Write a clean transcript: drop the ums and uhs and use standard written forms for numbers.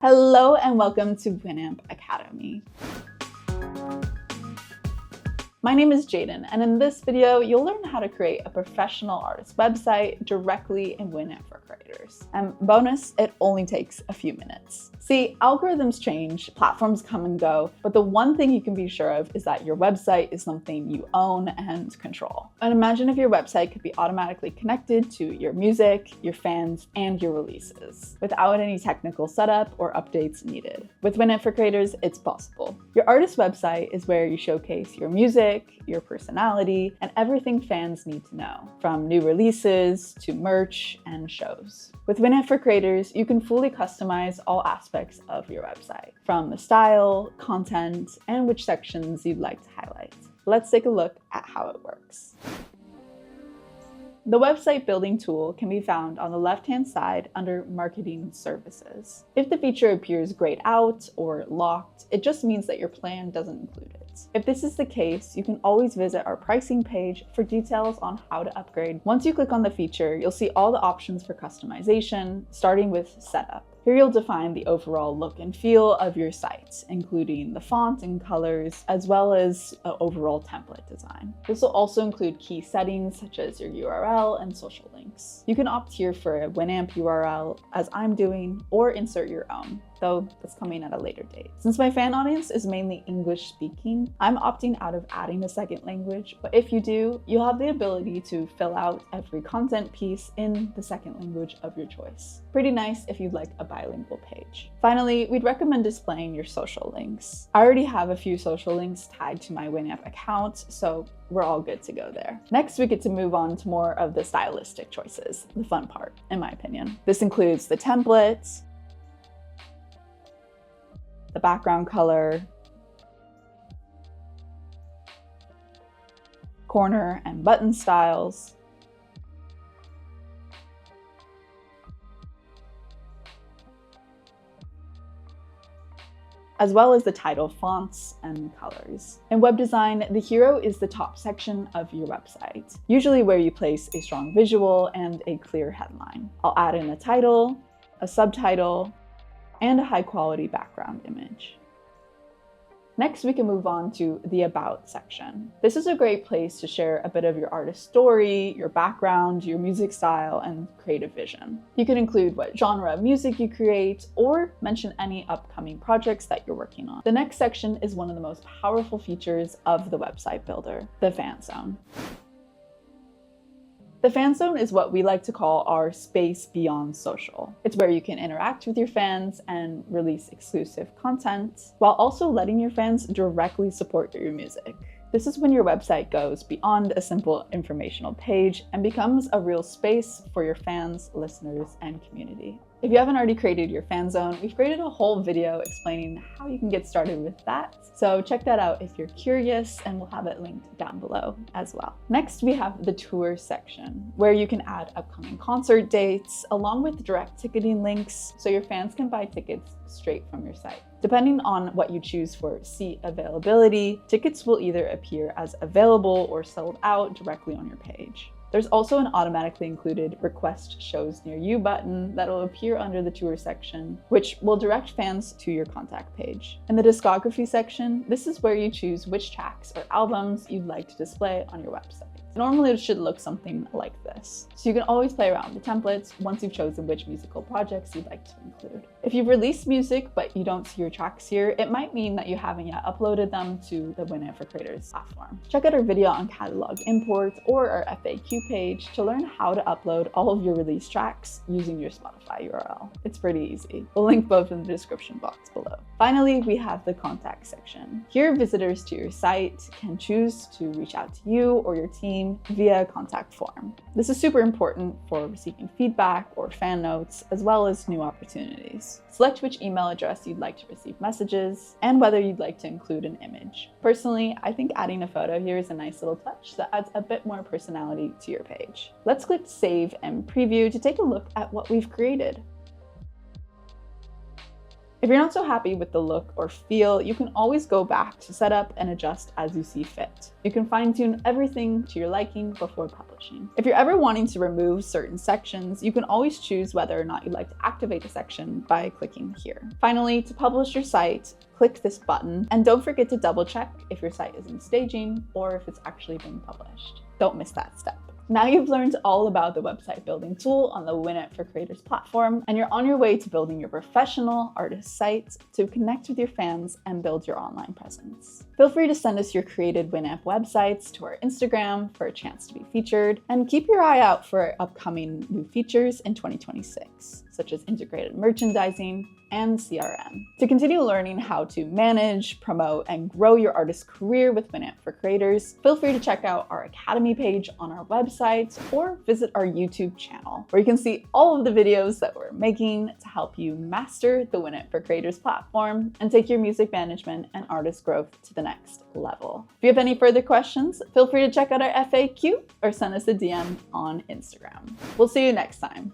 Hello and welcome to Winamp Academy. My name is Jaden, and in this video, you'll learn how to create a professional artist website directly in Winamp for creators. And bonus, it only takes a few minutes. See, algorithms change, platforms come and go, but the one thing you can be sure of is that your website is something you own and control. And imagine if your website could be automatically connected to your music, your fans, and your releases, without any technical setup or updates needed. With Winamp for creators, it's possible. Your artist website is where you showcase your music, your personality, and everything fans need to know, from new releases to merch and shows. With Winamp for creators, you can fully customize all aspects of your website, from the style, content, and which sections you'd like to highlight. Let's take a look at how it works. The website building tool can be found on the left-hand side under Marketing Services. If the feature appears grayed out or locked, it just means that your plan doesn't include it. If this is the case, you can always visit our pricing page for details on how to upgrade. Once you click on the feature, you'll see all the options for customization, starting with Setup. Here you'll define the overall look and feel of your site, including the font and colors, as well as an overall template design. This will also include key settings such as your URL and social links. You can opt here for a Winamp URL, as I'm doing, or insert your own, though that's coming at a later date. Since my fan audience is mainly English speaking, I'm opting out of adding a second language, but if you do, you'll have the ability to fill out every content piece in the second language of your choice. Pretty nice if you'd like a bilingual page. Finally, we'd recommend displaying your social links. I already have a few social links tied to my Winamp account, so we're all good to go there. Next, we get to move on to more of the stylistic choices, the fun part, in my opinion. This includes the templates, the background color, corner and button styles, as well as the title fonts and colors. In web design, the hero is the top section of your website, usually where you place a strong visual and a clear headline. I'll add in a title, a subtitle, and a high-quality background image. Next, we can move on to the About section. This is a great place to share a bit of your artist story, your background, your music style, and creative vision. You can include what genre of music you create, or mention any upcoming projects that you're working on. The next section is one of the most powerful features of the website builder, the Fanzone. The Fanzone is what we like to call our space beyond social. It's where you can interact with your fans and release exclusive content, while also letting your fans directly support your music. This is when your website goes beyond a simple informational page and becomes a real space for your fans, listeners, and community. If you haven't already created your Fanzone, we've created a whole video explaining how you can get started with that. So check that out if you're curious, and we'll have it linked down below as well. Next, we have the tour section, where you can add upcoming concert dates, along with direct ticketing links, so your fans can buy tickets straight from your site. Depending on what you choose for seat availability, tickets will either appear as available or sold out directly on your page. There's also an automatically included Request Shows Near You button that will appear under the tour section, which will direct fans to your contact page. In the discography section, this is where you choose which tracks or albums you'd like to display on your website. Normally, it should look something like this. So you can always play around with the templates once you've chosen which musical projects you'd like to include. If you've released music but you don't see your tracks here, it might mean that you haven't yet uploaded them to the Winamp for Creators platform. Check out our video on catalog import or our FAQ page to learn how to upload all of your released tracks using your Spotify URL. It's pretty easy. We'll link both in the description box below. Finally, we have the contact section. Here, visitors to your site can choose to reach out to you or your team via a contact form. This is super important for receiving feedback or fan notes, as well as new opportunities. Select which email address you'd like to receive messages, and whether you'd like to include an image. Personally, I think adding a photo here is a nice little touch that adds a bit more personality to your page. Let's click Save and Preview to take a look at what we've created. If you're not so happy with the look or feel, you can always go back to setup and adjust as you see fit. You can fine-tune everything to your liking before publishing. If you're ever wanting to remove certain sections, you can always choose whether or not you'd like to activate a section by clicking here. Finally, to publish your site, click this button, and don't forget to double check if your site is in staging or if it's actually been published. Don't miss that step. Now you've learned all about the website building tool on the Winamp for Creators platform, and you're on your way to building your professional artist site to connect with your fans and build your online presence. Feel free to send us your created Winamp websites to our Instagram for a chance to be featured, and keep your eye out for upcoming new features in 2026, such as integrated merchandising and CRM. To continue learning how to manage, promote, and grow your artist career with Winamp for Creators, feel free to check out our Academy page on our website or visit our YouTube channel, where you can see all of the videos that we're making to help you master the Winamp for Creators platform and take your music management and artist growth to the next level. If you have any further questions, feel free to check out our FAQ or send us a DM on Instagram. We'll see you next time.